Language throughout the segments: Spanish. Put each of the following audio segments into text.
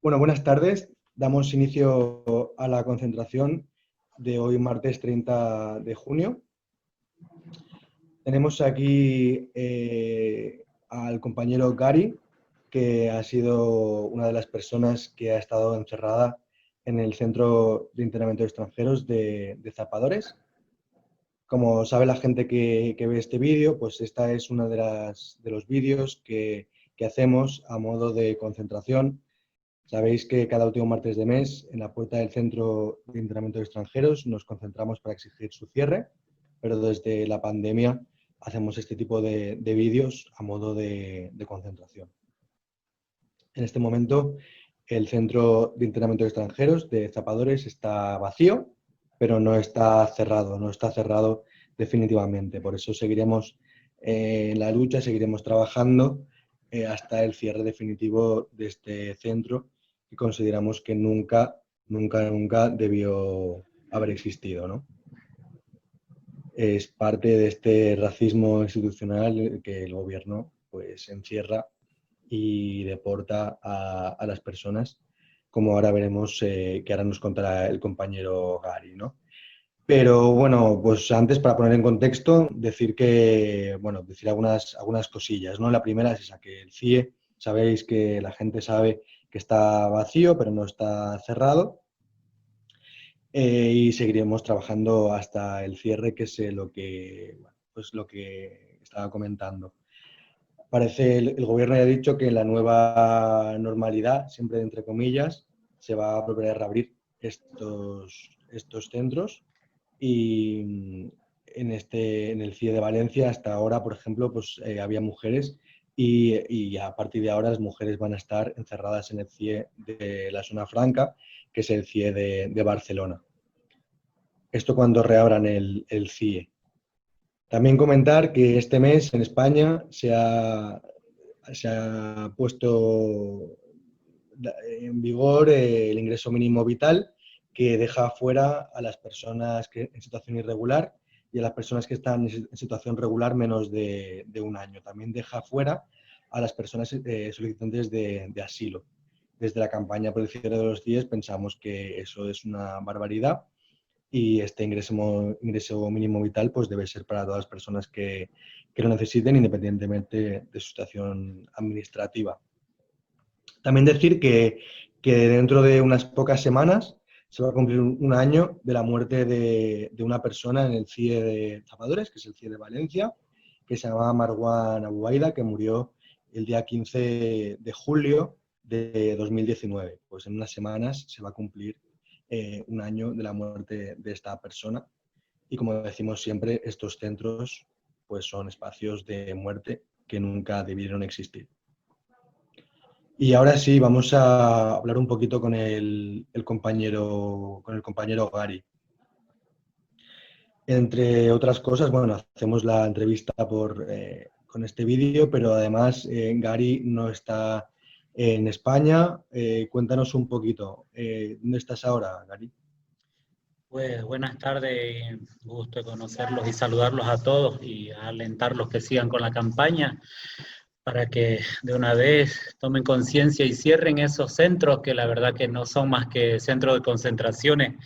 Bueno, buenas tardes. Damos inicio a la concentración de hoy, martes 30 de junio. Tenemos aquí al compañero Gary, que ha sido una de las personas que ha estado encerrada en el Centro de Internamiento de Extranjeros de Zapadores. Como sabe la gente que ve este vídeo, pues esta es una de los vídeos que hacemos a modo de concentración. Sabéis que cada último martes de mes, en la puerta del Centro de Internamiento de Extranjeros, nos concentramos para exigir su cierre, pero desde la pandemia hacemos este tipo de vídeos a modo de concentración. En este momento, el Centro de Internamiento de Extranjeros de Zapadores está vacío, pero no está cerrado definitivamente. Por eso seguiremos en la lucha, seguiremos trabajando hasta el cierre definitivo de este centro, que consideramos que nunca debió haber existido, ¿no? Es parte de este racismo institucional que el gobierno pues encierra y deporta a las personas, como ahora veremos que ahora nos contará el compañero Gary, ¿no? Pero bueno, pues antes, para poner en contexto, decir algunas cosillas, ¿no? La primera es esa, que el CIE, sabéis que la gente sabe que está vacío, pero no está cerrado. Y seguiremos trabajando hasta el cierre, que es lo que estaba comentando. Parece el gobierno ya ha dicho que la nueva normalidad, siempre entre comillas, se va a volver a reabrir estos centros. Y en el CIE de Valencia hasta ahora, por ejemplo, pues había mujeres y a partir de ahora las mujeres van a estar encerradas en el CIE de la Zona Franca, que es el CIE de Barcelona. Esto cuando reabran el CIE. También comentar que este mes en España se ha puesto en vigor el ingreso mínimo vital, que deja fuera a las personas en situación irregular y a las personas que están en situación regular menos de un año. También deja fuera a las personas solicitantes de asilo. Desde la campaña por el cierre de los CIEs pensamos que eso es una barbaridad y este ingreso mínimo vital pues debe ser para todas las personas que lo necesiten, independientemente de su situación administrativa. También decir que dentro de unas pocas semanas se va a cumplir un año de la muerte de una persona en el CIE de Zapadores, que es el CIE de Valencia, que se llamaba Marwan Abuaida, que murió el día 15 de julio de 2019. Pues en unas semanas se va a cumplir un año de la muerte de esta persona. Y como decimos siempre, estos centros pues son espacios de muerte que nunca debieron existir. Y ahora sí, vamos a hablar un poquito con el compañero Gary. Entre otras cosas, bueno, hacemos la entrevista con este vídeo, pero además Gary no está en España. Cuéntanos un poquito, ¿dónde estás ahora, Gary? Pues buenas tardes, gusto de conocerlos y saludarlos a todos y alentarlos que sigan con la campaña para que de una vez tomen conciencia y cierren esos centros que la verdad que no son más que centros de concentraciones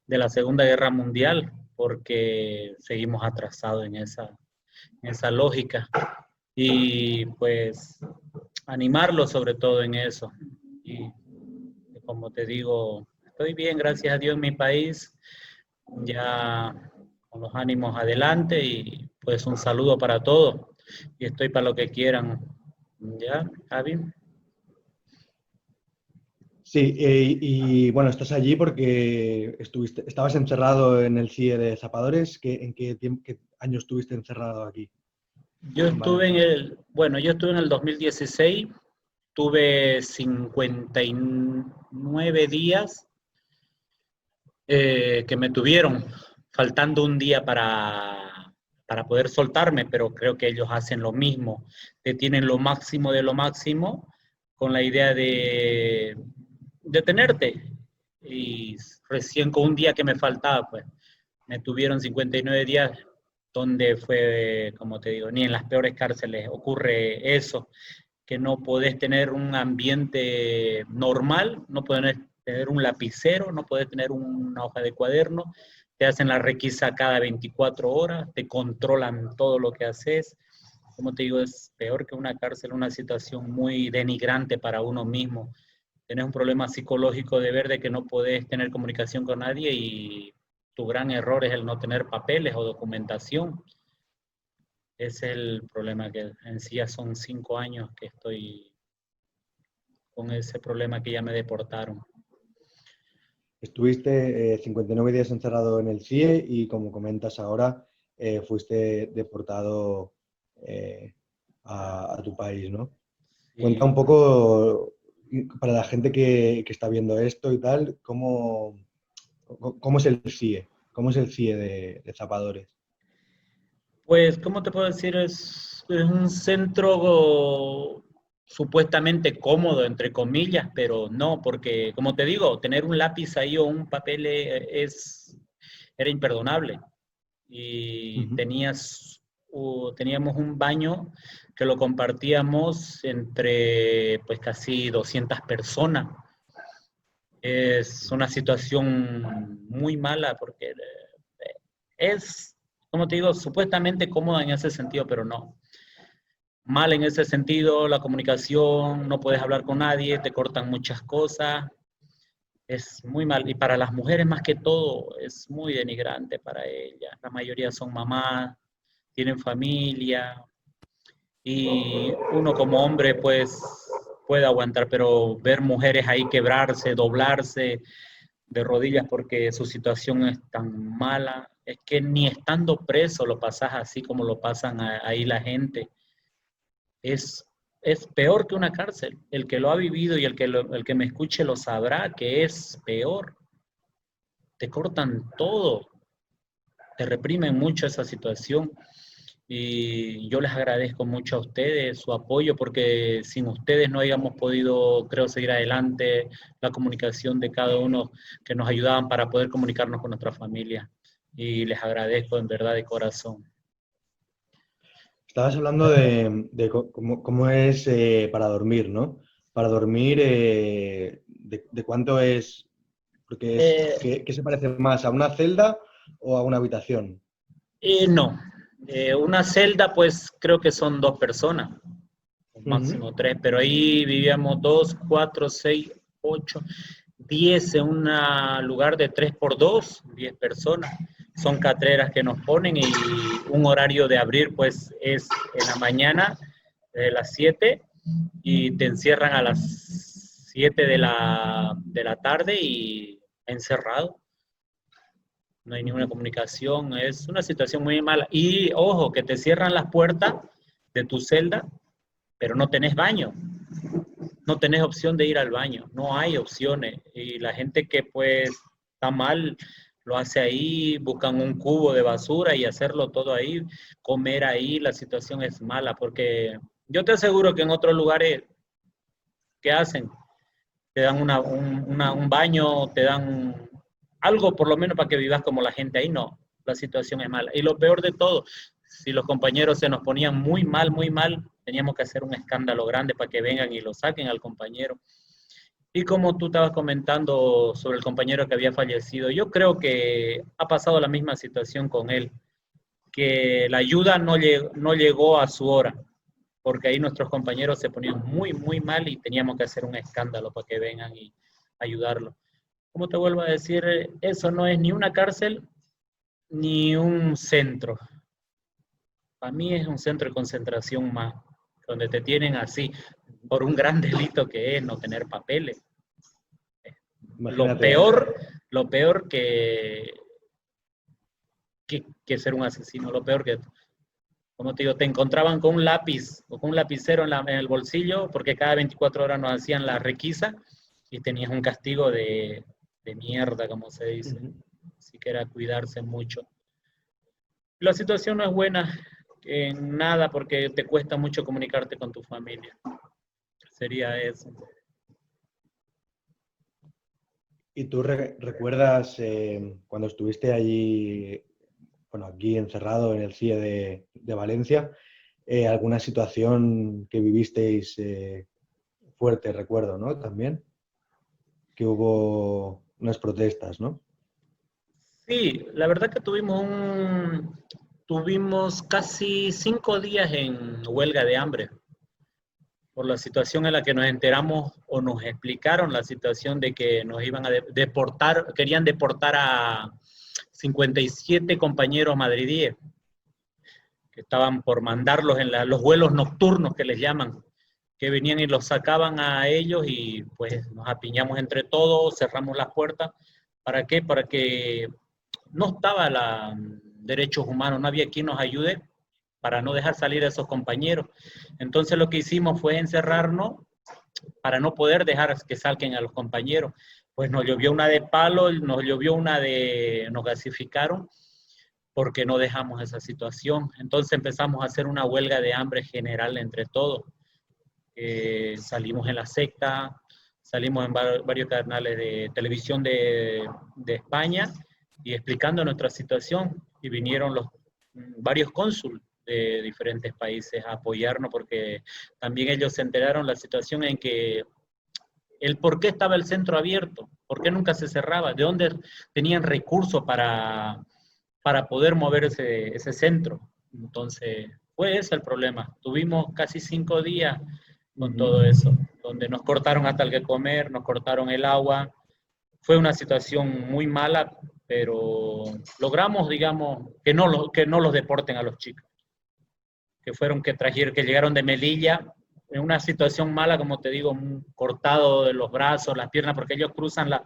de la Segunda Guerra Mundial, porque seguimos atrasados en esa lógica. Y pues animarlos sobre todo en eso. Y como te digo, estoy bien, gracias a Dios, en mi país, ya con los ánimos adelante y pues un saludo para todos y estoy para lo que quieran. ¿Ya, Javi? Sí, y bueno, estás allí porque estabas encerrado en el CIE de Zapadores. ¿En qué año estuviste encerrado aquí? Yo estuve yo estuve en el 2016, tuve 59 días que me tuvieron, faltando un día para poder soltarme, pero creo que ellos hacen lo mismo, te tienen lo máximo de lo máximo con la idea de detenerte. Y recién con un día que me faltaba, pues me tuvieron 59 días, donde fue, como te digo, ni en las peores cárceles ocurre eso, que no podés tener un ambiente normal, no podés tener un lapicero, no podés tener una hoja de cuaderno, te hacen la requisa cada 24 horas, te controlan todo lo que haces. Como te digo, es peor que una cárcel, una situación muy denigrante para uno mismo. Tienes un problema psicológico de ver de que no podés tener comunicación con nadie y tu gran error es el no tener papeles o documentación. Es el problema que en sí ya son 5 años que estoy con ese problema que ya me deportaron. Estuviste 59 días encerrado en el CIE y, como comentas ahora, fuiste deportado a tu país, ¿no? Cuenta un Sí. poco, para la gente que está viendo esto y tal, cómo es el CIE, cómo es el CIE de zapadores. Pues, ¿cómo te puedo decir? Es un centro supuestamente cómodo, entre comillas, pero no, porque, como te digo, tener un lápiz ahí o un papel era imperdonable. Y Ujú. teníamos un baño que lo compartíamos entre pues casi 200 personas. Es una situación muy mala porque es, como te digo, supuestamente cómoda en ese sentido, pero no. Mal en ese sentido, la comunicación, no puedes hablar con nadie, te cortan muchas cosas, es muy mal. Y para las mujeres más que todo, es muy denigrante para ellas. La mayoría son mamás, tienen familia, y uno como hombre pues puede aguantar, pero ver mujeres ahí quebrarse, doblarse de rodillas porque su situación es tan mala, es que ni estando preso lo pasas así como lo pasan ahí la gente. Es, es peor que una cárcel. El que lo ha vivido y el que me escuche lo sabrá que es peor. Te cortan todo, te reprimen mucho esa situación. Y yo les agradezco mucho a ustedes su apoyo porque sin ustedes no habíamos podido, creo, seguir adelante la comunicación de cada uno que nos ayudaban para poder comunicarnos con nuestra familia. Y les agradezco en verdad de corazón. Estabas hablando de cómo es para dormir, ¿no? Para dormir, de cuánto es, porque ¿qué se parece más a una celda o a una habitación? No, una celda pues creo que son 2 personas, o Ujú. máximo 3, pero ahí vivíamos 2, 4, 6, 8, 10 en un lugar de 3 por 2, 10 personas. Son catreras que nos ponen y un horario de abrir pues es en la mañana de las 7 y te encierran a las 7 de la tarde y encerrado. No hay ninguna Ujú. comunicación, es una situación muy mala. Y ojo, que te cierran las puertas de tu celda, pero no tenés baño, no tenés opción de ir al baño, no hay opciones. Y la gente que pues está mal, lo hace ahí, buscan un cubo de basura y hacerlo todo ahí, comer ahí, la situación es mala, porque yo te aseguro que en otros lugares, ¿qué hacen? Te dan un baño, te dan algo por lo menos para que vivas como la gente ahí, no, la situación es mala. Y lo peor de todo, si los compañeros se nos ponían muy mal, teníamos que hacer un escándalo grande para que vengan y lo saquen al compañero. Y como tú estabas comentando sobre el compañero que había fallecido, yo creo que ha pasado la misma situación con él, que la ayuda no llegó a su hora, porque ahí nuestros compañeros se ponían muy mal y teníamos que hacer un escándalo para que vengan y ayudarlo. Como te vuelvo a decir, eso no es ni una cárcel ni un centro. Para mí es un centro de concentración más, donde te tienen así por un gran delito que es no tener papeles. Lo Imagínate, peor, lo peor que ser un asesino, lo peor que, como te digo, te encontraban con un lápiz o con un lapicero en el bolsillo, porque cada 24 horas nos hacían la requisa y tenías un castigo de mierda, como se dice. ujú. Así que era cuidarse mucho. La situación no es buena en nada porque te cuesta mucho comunicarte con tu familia. Sería eso. ¿Y tú recuerdas cuando estuviste allí, bueno, aquí encerrado en el CIE de Valencia, alguna situación que vivisteis fuerte, recuerdo, ¿no? También que hubo unas protestas, ¿no? Sí, la verdad que tuvimos casi 5 días en huelga de hambre por la situación en la que nos enteramos o nos explicaron la situación de que nos iban a deportar, querían deportar a 57 compañeros madridíes que estaban por mandarlos en los vuelos nocturnos que les llaman, que venían y los sacaban a ellos y pues nos apiñamos entre todos, cerramos las puertas. ¿Para qué? Para que no estaba la derechos humanos, no había quien nos ayude para no dejar salir a esos compañeros. Entonces lo que hicimos fue encerrarnos para no poder dejar que salgan a los compañeros. Pues nos llovió una de palo, nos llovió nos gasificaron porque no dejamos esa situación. Entonces empezamos a hacer una huelga de hambre general entre todos. Salimos en la secta, salimos en varios canales de televisión de España y explicando nuestra situación. Y vinieron varios cónsules de diferentes países a apoyarnos porque también ellos se enteraron la situación en que el por qué estaba el centro abierto, por qué nunca se cerraba, de dónde tenían recursos para poder mover ese centro. Entonces, fue ese el problema. Tuvimos casi 5 días con todo eso, donde nos cortaron hasta el que comer, nos cortaron el agua. Fue una situación muy mala, pero logramos, digamos, que no los deporten a los chicos, que llegaron de Melilla, en una situación mala, como te digo, cortado de los brazos, las piernas, porque ellos cruzan la,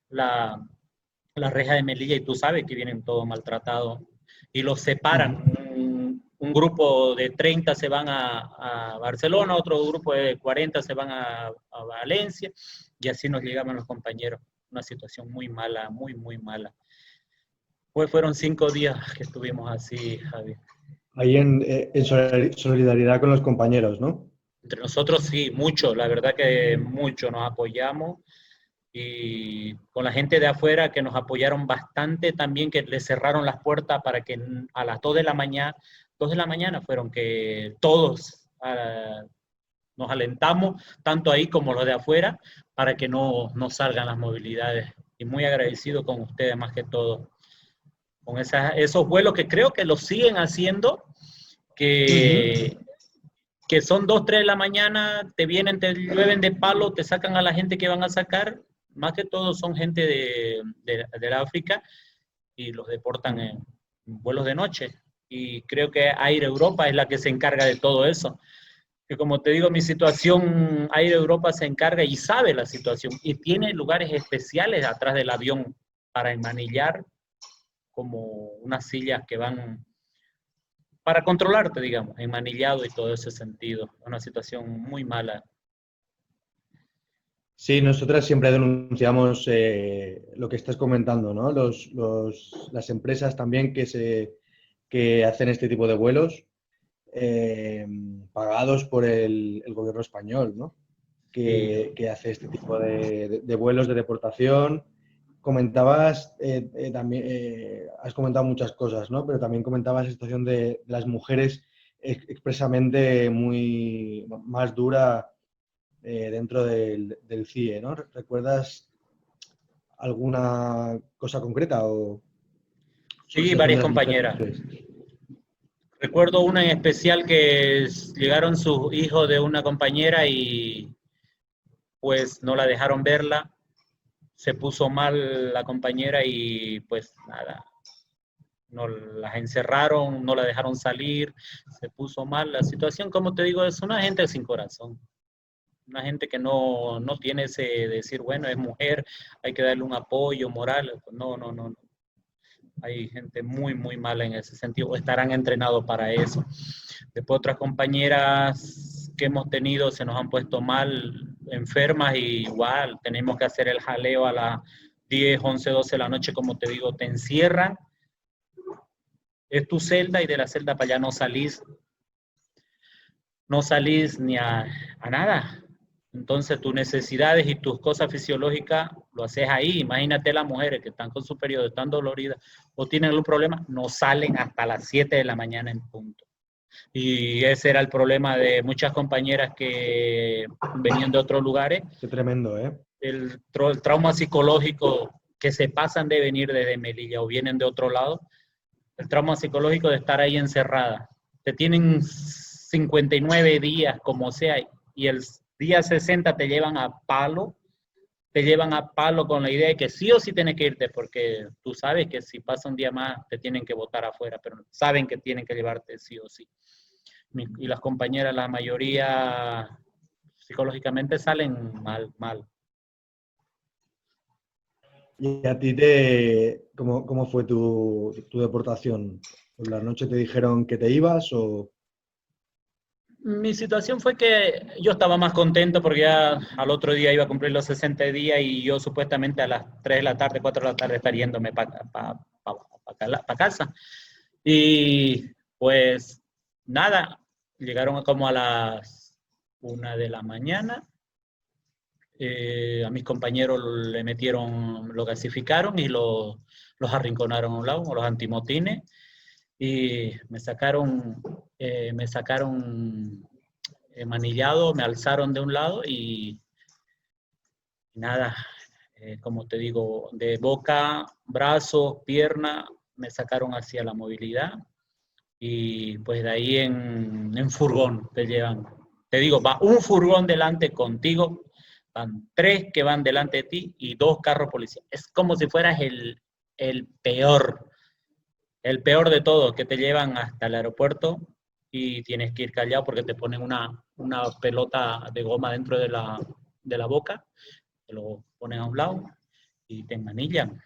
la reja de Melilla y tú sabes que vienen todos maltratados y los separan. Un grupo de 30 se van a Barcelona, otro grupo de 40 se van a Valencia y así nos llegaban los compañeros. Una situación muy mala, muy, muy mala. Fueron 5 días que estuvimos así, Javi. Ahí en solidaridad con los compañeros, ¿no? Entre nosotros sí, mucho, la verdad que mucho nos apoyamos y con la gente de afuera que nos apoyaron bastante también, que les cerraron las puertas para que a las 2 de la mañana fueron que todos nos alentamos, tanto ahí como los de afuera, para que no salgan las movilidades. Y muy agradecido con ustedes más que todo, con esos vuelos que creo que los siguen haciendo, que son 2, 3 de la mañana, te llueven de palo, te sacan a la gente que van a sacar, más que todo son gente de África y los deportan en vuelos de noche. Y creo que Air Europa es la que se encarga de todo eso. Que como te digo, mi situación, Air Europa se encarga y sabe la situación y tiene lugares especiales atrás del avión para enmanillar, como unas sillas que van para controlarte, digamos, enmanillado y todo ese sentido. Una situación muy mala. Sí, nosotras siempre denunciamos lo que estás comentando, ¿no? Las empresas también que hacen este tipo de vuelos pagados por el gobierno español, ¿no? Que hace este tipo de vuelos de deportación. Comentabas también, has comentado muchas cosas, ¿no? Pero también comentabas la situación de las mujeres expresamente más dura dentro del CIE, ¿no? ¿Recuerdas alguna cosa concreta o Sí, situación varias de las compañeras. mujeres? Recuerdo una en especial que llegaron sus hijos de una compañera y pues no la dejaron verla. Se puso mal la compañera y pues nada, no las encerraron, no la dejaron salir, se puso mal la situación. Como te digo, es una gente sin corazón. Una gente que no tiene ese decir, bueno, es mujer, hay que darle un apoyo moral. No, no, no. Hay gente muy, muy mala en ese sentido, o estarán entrenados para eso. Después otras compañeras que hemos tenido se nos han puesto mal, enfermas, y igual tenemos que hacer el jaleo a las 10, 11, 12 de la noche, como te digo, te encierran, es tu celda y de la celda para allá no salís ni a nada. Entonces tus necesidades y tus cosas fisiológicas lo haces ahí. Imagínate las mujeres que están con su periodo, están doloridas o tienen algún problema, no salen hasta las 7 de la mañana en punto. Y ese era el problema de muchas compañeras que venían de otros lugares. Qué tremendo, ¿eh? El trauma psicológico que se pasan de venir desde Melilla o vienen de otro lado, el trauma psicológico de estar ahí encerrada. Te tienen 59 días, como sea, y el día 60 te llevan a palo con la idea de que sí o sí tienes que irte, porque tú sabes que si pasa un día más te tienen que botar afuera, pero saben que tienen que llevarte sí o sí. Y las compañeras, la mayoría psicológicamente salen mal, mal. ¿Y a ti cómo fue tu deportación? ¿Por la noche te dijeron que te ibas o...? Mi situación fue que yo estaba más contento porque ya al otro día iba a cumplir los 60 días y yo supuestamente a las 3 de la tarde, 4 de la tarde estaría yéndome para casa. Y pues nada, llegaron como a las 1 de la mañana. A mis compañeros le metieron, lo gasificaron y los arrinconaron a un lado, los antimotines, y me sacaron manillado, me alzaron de un lado y nada, como te digo, de boca, brazos, pierna, me sacaron hacia la movilidad y pues de ahí en furgón te llevan. Te digo, va un furgón delante contigo, van tres que van delante de ti y dos carros policiales. Es como si fueras el peor, el peor de todos, que te llevan hasta el aeropuerto y tienes que ir callado porque te ponen una pelota de goma dentro de la boca, te lo ponen a un lado y te manillan.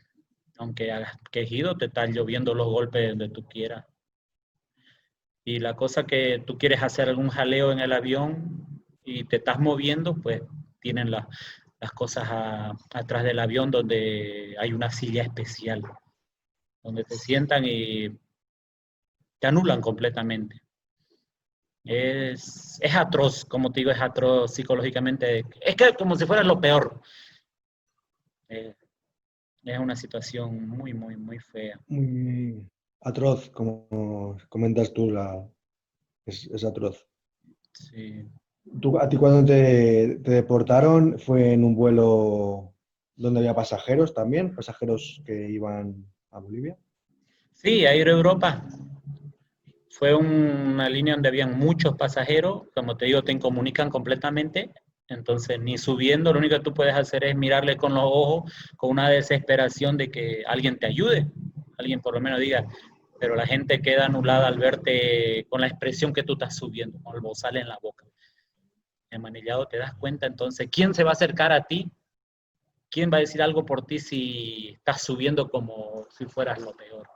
Aunque hagas quejido, te están lloviendo los golpes donde tú quieras. Y la cosa que tú quieres hacer algún jaleo en el avión y te estás moviendo, pues tienen las cosas atrás del avión donde hay una silla especial, donde te sientan y te anulan completamente. Es atroz, como te digo, es atroz psicológicamente. Es que como si fuera lo peor. Eh, es una situación muy, muy, muy fea. Muy atroz, como comentas tú, es atroz. Sí. ¿A ti cuando te deportaron fue en un vuelo donde había pasajeros también? ¿Pasajeros que iban a Bolivia? Sí, Air Europa fue una línea donde habían muchos pasajeros. Como te digo, te incomunican completamente. Entonces, ni subiendo, lo único que tú puedes hacer es mirarle con los ojos, con una desesperación de que alguien te ayude. Alguien por lo menos diga, pero la gente queda anulada al verte con la expresión que tú estás subiendo, con el bozal en la boca. Emanillado, te das cuenta entonces, ¿quién se va a acercar a ti? ¿Quién va a decir algo por ti si estás subiendo como si fueras lo peor?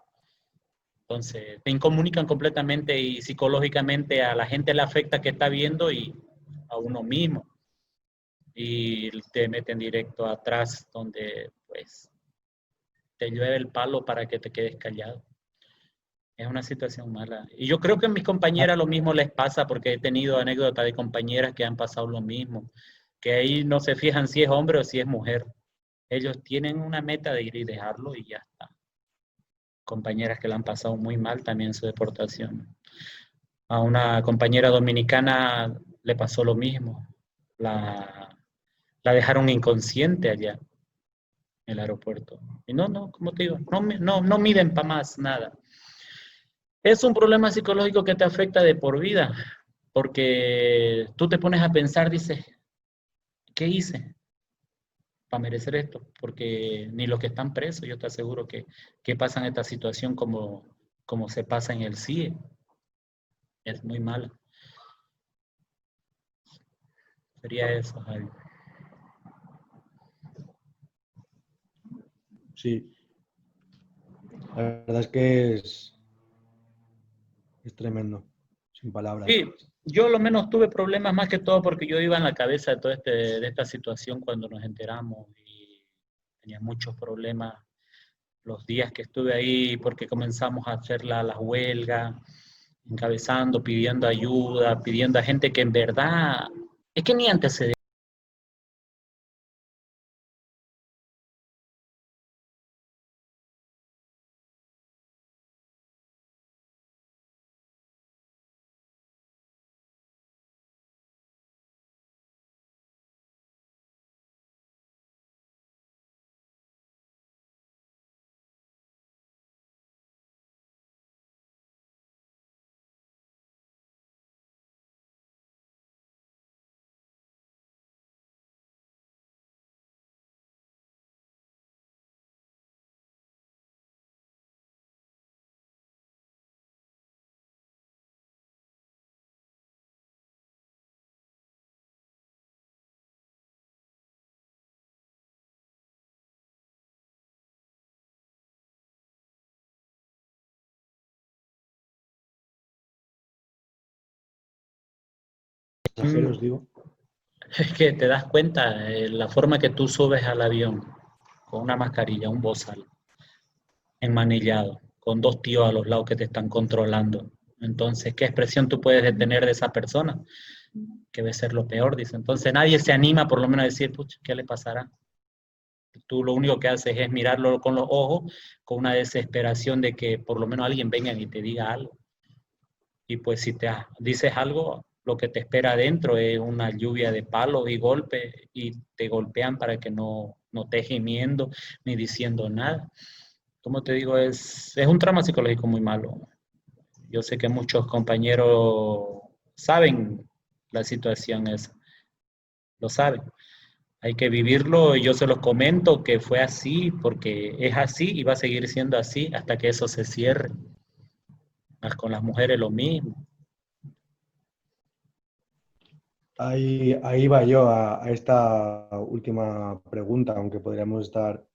Entonces, te incomunican completamente y psicológicamente a la gente le afecta que está viendo y a uno mismo. Y te meten directo atrás donde pues te llueve el palo para que te quedes callado. Es una situación mala. Y yo creo que a mis compañeras lo mismo les pasa porque he tenido anécdotas de compañeras que han pasado lo mismo, que ahí no se fijan si es hombre o si es mujer. Ellos tienen una meta de ir y dejarlo y ya está. Compañeras que la han pasado muy mal también en su deportación. A una compañera dominicana le pasó lo mismo. La, la dejaron inconsciente allá en el aeropuerto. Y no, como te digo, no miden para más nada. Es un problema psicológico que te afecta de por vida, porque tú te pones a pensar, dices, ¿qué hice para merecer esto? Porque ni los que están presos, yo te aseguro que pasan esta situación como se pasa en el CIE. Es muy malo. Sería eso, Javi. Sí, la verdad es que es tremendo, sin palabras. Sí, yo lo menos tuve problemas más que todo porque yo iba en la cabeza de de esta situación cuando nos enteramos y tenía muchos problemas los días que estuve ahí porque comenzamos a hacer las huelgas, encabezando, pidiendo ayuda, pidiendo a gente que en verdad, es que ni antecedentes pasajeros, digo. Es que te das cuenta, la forma que tú subes al avión, con una mascarilla, un bozal, enmanillado, con dos tíos a los lados que te están controlando. Entonces, ¿qué expresión tú puedes tener de esa persona? Que debe ser lo peor, dice. Entonces, nadie se anima por lo menos a decir, pucha, ¿qué le pasará? Tú lo único que haces es mirarlo con los ojos, con una desesperación de que por lo menos alguien venga y te diga algo. Y pues si te dices algo, lo que te espera adentro es una lluvia de palos y golpes y te golpean para que no estés gimiendo ni diciendo nada. Como te digo, es un trauma psicológico muy malo. Yo sé que muchos compañeros saben la situación esa, lo saben. Hay que vivirlo y yo se los comento que fue así porque es así y va a seguir siendo así hasta que eso se cierre. Con las mujeres lo mismo. Ahí va yo a esta última pregunta, aunque podríamos estar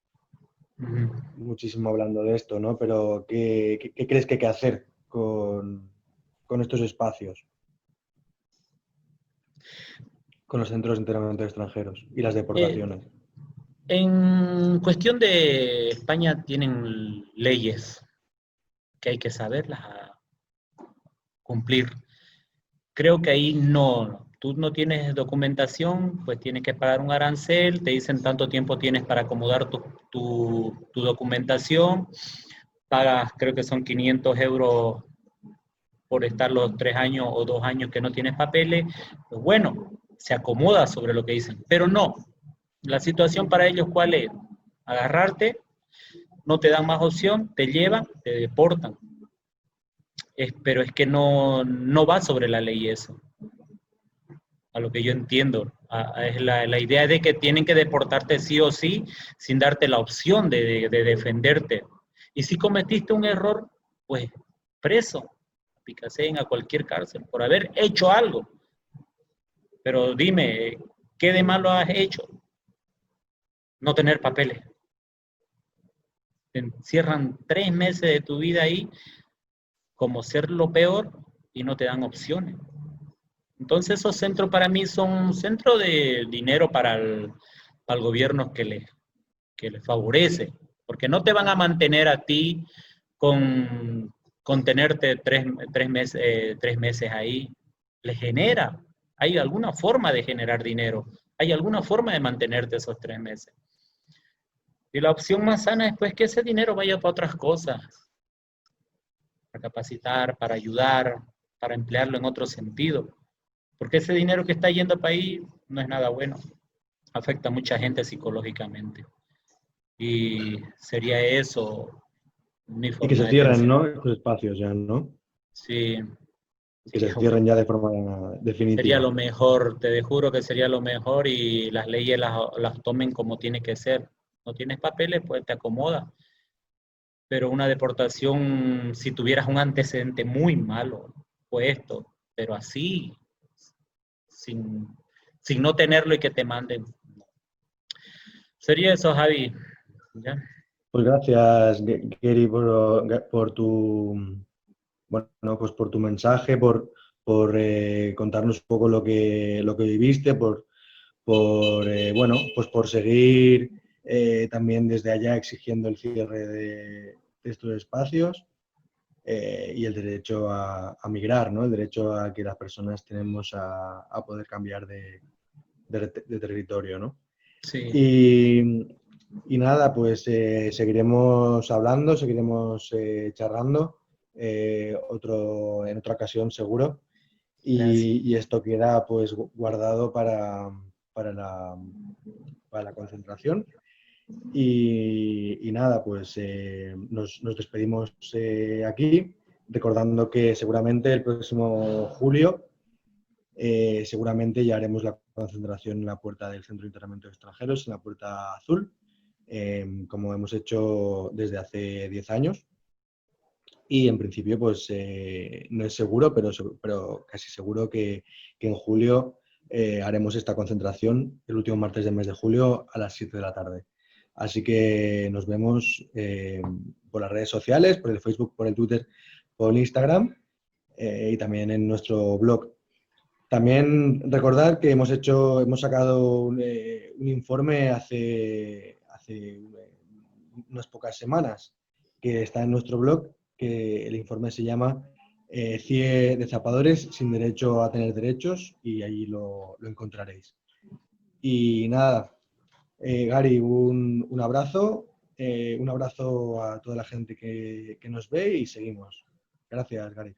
muchísimo hablando de esto, ¿no? Pero ¿qué crees que hay que hacer con estos espacios? Con los centros de internamiento de extranjeros y las Eh, deportaciones. en cuestión de España tienen leyes que hay que saberlas cumplir. Creo que ahí no, tú no tienes documentación, pues tienes que pagar un arancel, te dicen tanto tiempo tienes para acomodar tu documentación, pagas creo que son 500 euros por estar los 3 años o 2 años que no tienes papeles, pues bueno, se acomoda sobre lo que dicen, pero no, la situación para ellos ¿cuál es? Agarrarte, no te dan más opción, te llevan, te deportan. Pero es que no va sobre la ley eso, a lo que yo entiendo. Es la idea de que tienen que deportarte sí o sí, sin darte la opción de defenderte. Y si cometiste un error, pues preso, picaseen a cualquier cárcel por haber hecho algo. Pero dime, ¿qué de malo has hecho? No tener papeles. Te encierran 3 meses de tu vida ahí como ser lo peor y no te dan opciones. Entonces esos centros para mí son centros de dinero para el gobierno que les favorece, porque no te van a mantener a ti con tenerte 3 meses ahí. Les genera, hay alguna forma de generar dinero, hay alguna forma de mantenerte esos 3 meses. Y la opción más sana es pues que ese dinero vaya para otras cosas, para capacitar, para ayudar, para emplearlo en otro sentido. Porque ese dinero que está yendo para ahí no es nada bueno. Afecta a mucha gente psicológicamente. Y sería eso mi Y que forma se de cierren, pensar. ¿no? Estos espacios ya, ¿no? Sí, Que sí, se cierren ya de forma sería definitiva. lo mejor, te juro que sería lo mejor y las leyes las tomen como tiene que ser. No tienes papeles, pues te acomoda. Pero una deportación, si tuvieras un antecedente muy malo, puesto, pero así, sin, sin no tenerlo y que te manden. Sería eso, Javi. ¿Ya? Pues gracias, Gary, por tu, bueno, pues por tu mensaje, por contarnos un poco lo que viviste, bueno, pues por seguir también desde allá exigiendo el cierre de estos espacios y el derecho a migrar, ¿no? El derecho a que las personas tenemos a poder cambiar de territorio, ¿no? Sí, Y nada, pues seguiremos hablando, seguiremos charlando en otra ocasión seguro. gracias. Y esto queda pues guardado para la, para la concentración. Y nada, pues nos despedimos aquí, recordando que seguramente el próximo julio seguramente ya haremos la concentración en la puerta del Centro de Internamiento de Extranjeros, en la puerta azul, como hemos hecho desde hace 10 años. Y en principio, pues no es seguro, pero casi seguro que en julio haremos esta concentración el último martes del mes de julio a las 7 de la tarde. Así que nos vemos por las redes sociales, por el Facebook, por el Twitter, por el Instagram y también en nuestro blog. También recordar que hemos sacado un informe hace unas pocas semanas, que está en nuestro blog, que el informe se llama CIE de zapadores sin derecho a tener derechos, y allí lo encontraréis. Y nada, Gary, un abrazo a toda la gente que nos ve, y seguimos. Gracias, Gary.